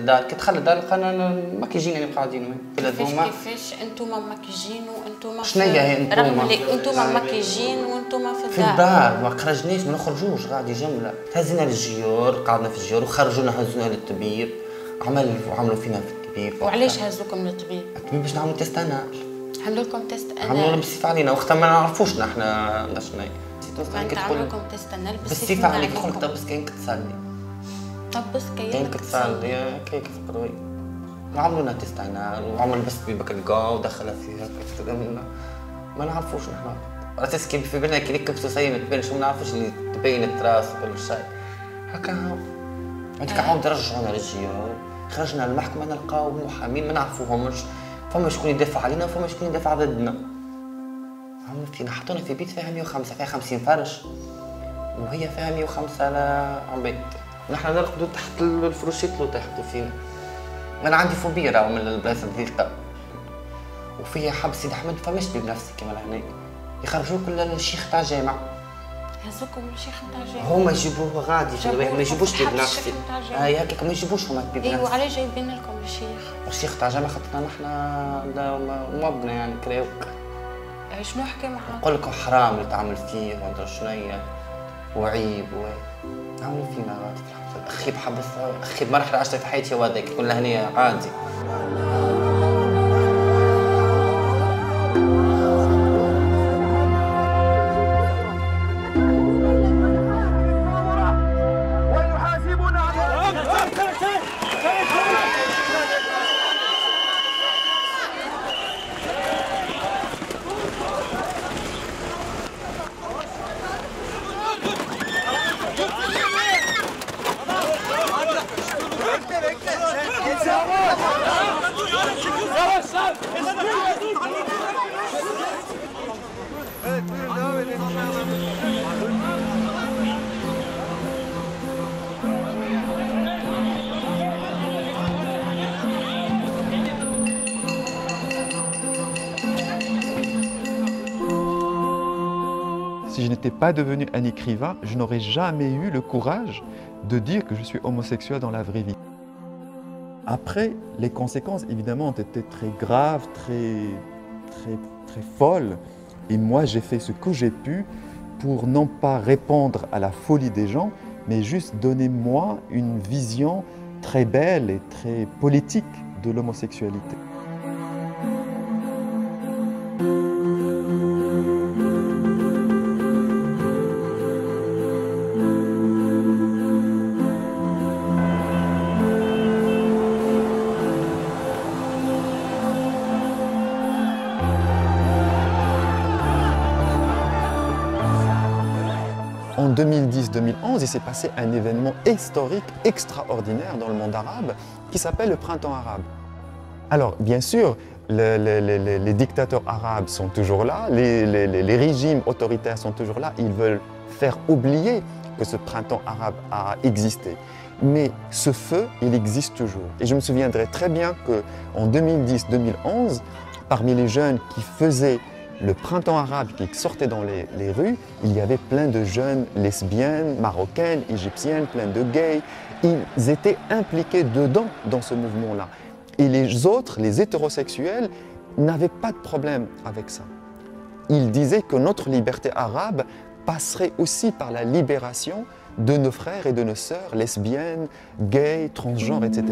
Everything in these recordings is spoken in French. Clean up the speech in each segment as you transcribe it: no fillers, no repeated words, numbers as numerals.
الدار، كي دخل الدار لقانا ماكيجين يعني قاعدين وين. كيفاش انتوما ماكيجين وانتوما شنيا هي انتوما؟ رغم اللي انتوما ماكيجين وانتوما في الدار ما خرجناش ما نخرجوش غادي جمله، هزينا للجيور قعدنا في الجيور وخرجونا هزونا للطبيب عملوا فينا في الطبيب. وعلاش هزوكم للطبيب؟ الطبيب باش نعملوا تيست انال. عملوا لكم تيست انال؟ عملوا لهم بالسيف علينا وقتها ما نعرفوش نحنا شنو انت عملوا لكم تيست انال بالسيف عليك تدخل طبس كاين كتصلي. طبس كاين كتصلي كيف فقروي. وعملوا لنا تيست انال وعملوا بس بيبك الكاو ودخلها فيها ما نعرفوش نحنا. راسس كيف في بالنا كي كبسوسيه ما تبانش ما نعرفوش اللي تبين التراس وكل شيء. هكا هو. عندك عاود رجعونا للجيور، خرجنا للمحكمه نلقاو محامين ما نعرفوهمش، فما شكون يدافع علينا وفما شكون يدافع ضدنا. عملتينا حطونا في بيت فيها 105 فيها 50 فرش وهي فيها 105 عبيد. نحن نرقدوا تحت الفروشيت لو تحطوا فينا. انا عندي فوبيا راهو من البلايص الضيقه. وفيها حبس سيدي احمد فماش طبيب نفسي كما لهنا. يخرجوك للشيخ تاع الجامع. هزوكم للشيخ تاع الجامع. هما يجيبوه غادي ما يجيبوش طبيب نفسي. هكاك ما يجيبوش هما طبيب نفسي. ايوا علاش جايبين لكم الشيخ تاع الجامع خاطرنا نحنا موبنا يعني كراوك. شنو حكى معاك؟ نقول لك حرام اللي تعمل فيه ومدري شنيا وعيب عملوا فينا غادي في الحبس. اخي بحبس اخي بمرحله عشتها في حياتي وهذاك كلها هنا عادي. Si je n'étais pas devenu un écrivain, je n'aurais jamais eu le courage de dire que je suis homosexuel dans la vraie vie. Après, les conséquences, évidemment, ont été très graves, très folles. Et moi, j'ai fait ce que j'ai pu pour non pas répondre à la folie des gens, mais juste donner, moi, une vision très belle et très politique de l'homosexualité. En 2010-2011, il s'est passé un événement historique extraordinaire dans le monde arabe qui s'appelle le printemps arabe. Alors, bien sûr, les dictateurs arabes sont toujours là, les régimes autoritaires sont toujours là, ils veulent faire oublier que ce printemps arabe a existé. Mais ce feu, il existe toujours. Et je me souviendrai très bien qu'en 2010-2011, parmi les jeunes qui faisaient le printemps arabe qui sortait dans les rues, il y avait plein de jeunes lesbiennes, marocaines, égyptiennes, plein de gays. Ils étaient impliqués dedans, dans ce mouvement-là. Et les autres, les hétérosexuels, n'avaient pas de problème avec ça. Ils disaient que notre liberté arabe passerait aussi par la libération de nos frères et de nos sœurs lesbiennes, gays, transgenres, etc.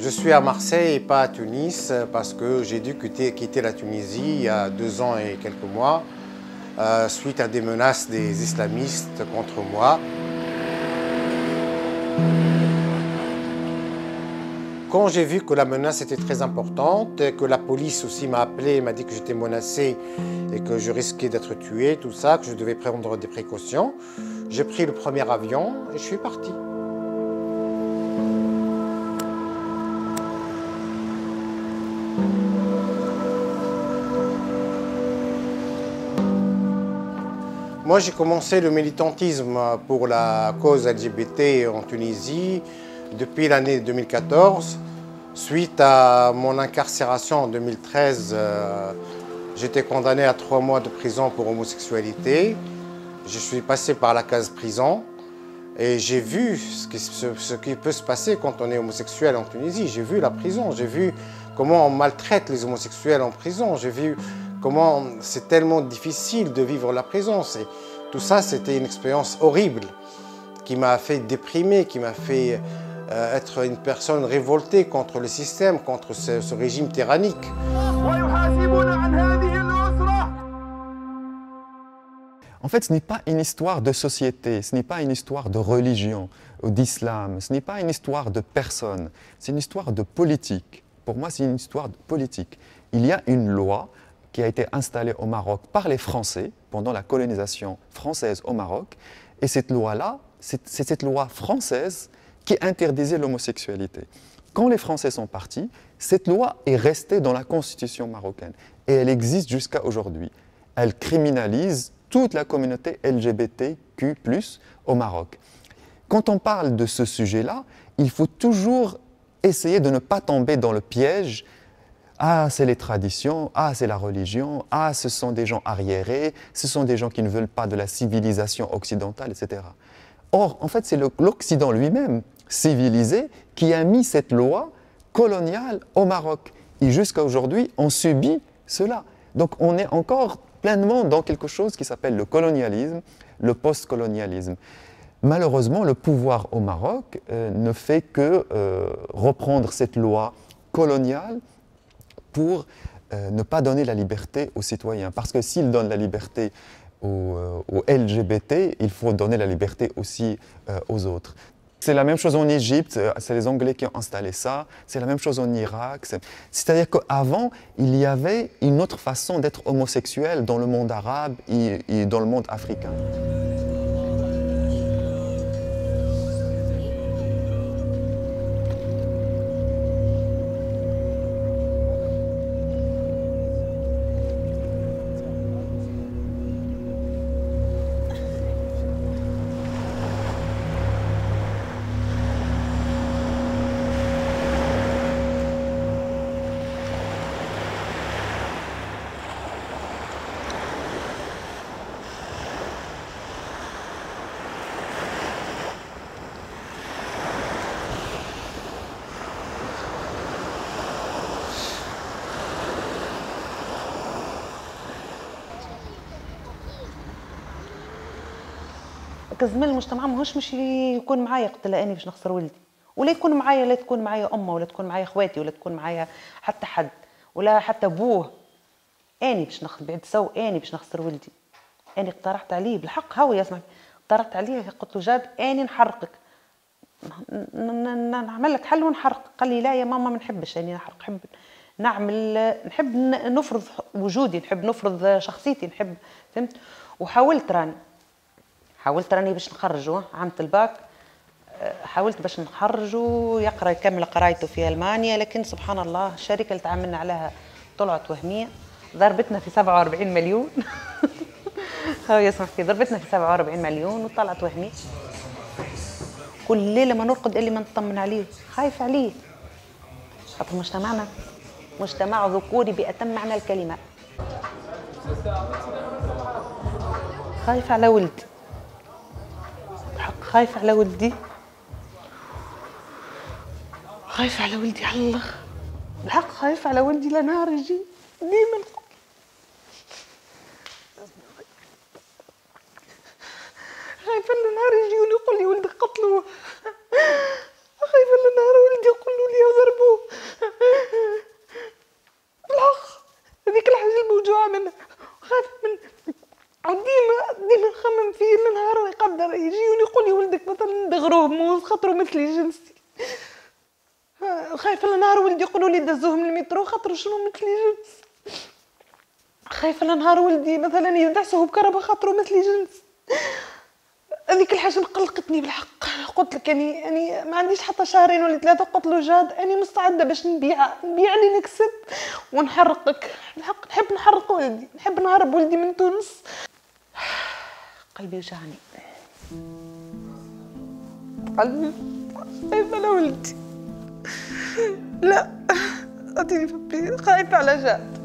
Je suis à Marseille et pas à Tunis parce que j'ai dû quitter la Tunisie il y a 2 ans et quelques mois suite à des menaces des islamistes contre moi. Quand j'ai vu que la menace était très importante, que la police aussi m'a appelé, m'a dit que j'étais menacé et que je risquais d'être tué, tout ça, que je devais prendre des précautions, j'ai pris le premier avion et je suis parti. Moi, j'ai commencé le militantisme pour la cause LGBT en Tunisie depuis l'année 2014. Suite à mon incarcération en 2013, j'étais condamné à 3 mois de prison pour homosexualité. Je suis passé par la case prison et j'ai vu ce qui peut se passer quand on est homosexuel en Tunisie. J'ai vu la prison, j'ai vu comment on maltraite les homosexuels en prison. J'ai vu comment c'est tellement difficile de vivre la prison. Tout ça, c'était une expérience horrible qui m'a fait déprimer, qui m'a fait être une personne révoltée contre le système, contre ce régime tyrannique. En fait, ce n'est pas une histoire de société, ce n'est pas une histoire de religion ou d'islam, ce n'est pas une histoire de personne, c'est une histoire de politique. Pour moi, c'est une histoire de politique. Il y a une loi qui a été installée au Maroc par les Français pendant la colonisation française au Maroc, et cette loi-là, c'est cette loi française qui interdisait l'homosexualité. Quand les Français sont partis, cette loi est restée dans la constitution marocaine et elle existe jusqu'à aujourd'hui. Elle criminalise toute la communauté LGBTQ+ au Maroc. Quand on parle de ce sujet-là, il faut toujours essayer de ne pas tomber dans le piège « Ah, c'est les traditions, ah, c'est la religion, ah, ce sont des gens arriérés, ce sont des gens qui ne veulent pas de la civilisation occidentale, etc. » Or, en fait, c'est l'Occident lui-même, civilisé, qui a mis cette loi coloniale au Maroc. Et jusqu'à aujourd'hui, on subit cela. Donc, on est encore pleinement dans quelque chose qui s'appelle le colonialisme, le post-colonialisme. Malheureusement, le pouvoir au Maroc ne fait que reprendre cette loi coloniale pour ne pas donner la liberté aux citoyens. Parce que s'il donne la liberté aux LGBT, il faut donner la liberté aussi aux autres. C'est la même chose en Égypte, c'est les Anglais qui ont installé ça, c'est la même chose en Irak. C'est-à-dire qu'avant, il y avait une autre façon d'être homosexuel dans le monde arabe et dans le monde africain. كزميل المجتمع ماهوش مش يكون معايا قلت لها اني باش نخسر ولدي، ولا يكون معايا، لا تكون معايا امه، ولا تكون معايا اخواتي، ولا تكون معايا حتى حد، ولا حتى ابوه. اني باش بعد سو اني باش نخسر ولدي. اني اقترحت عليه بالحق، هاو يسمع، اقترحت عليه قلت له جاد اني نحرقك، نعمل لك حل ونحرق. قال لي لا يا ماما ما نحبش اني نحرق، نحب نفرض وجودي، نحب نفرض شخصيتي، نحب، فهمت. وحاولت راني باش نخرجه عامة الباك، حاولت باش نخرجه يكمل قرايته في ألمانيا، لكن سبحان الله الشركة اللي تعاملنا عليها طلعت وهمية، ضربتنا في 47 مليون. هاو يسمع فيه، ضربتنا في 47 مليون وطلعت وهمية. كل ليلة ما نرقد إلا ما نطمن عليه، خايف عليه. خاطر مجتمعنا مجتمع ذكوري بأتم معنى الكلمة. خايف على ولدي، خايف على ولدي، خايف على ولدي على الله، بالحق خايف على ولدي لنهار يجي ديما. خايفة لنهار يجي ويقول لي ولدك قتلوه، خايفة لنهار ولدي يقولوا لي وضربوه. بالحق هذيك الحاجة الموجوعة منها، خايفة من ديما نخمم فيه لنهار يقدر يجي ويقول لي ولدك مثلا دغروه موز خاطرو مثلي جنسي. خايفة لنهار ولدي يقولوا لي دزوه من المترو خاطرو شنو مثلي جنس. خايفة لنهار ولدي مثلا يدعسوه بكربة خاطرو مثلي جنس. هذيك الحاجة قلقتني بالحق. قلت لك أني ما عنديش حتى شهرين ولا 3، قلت له جاد أني مستعدة باش نبيع اللي نكسب ونحرقك. بالحق نحب نحرق ولدي، نحب نهرب ولدي من تونس. قلبي وجعني، قلبي خايفة على ولدي. لا أعطيني فبي، خايفة على جاد.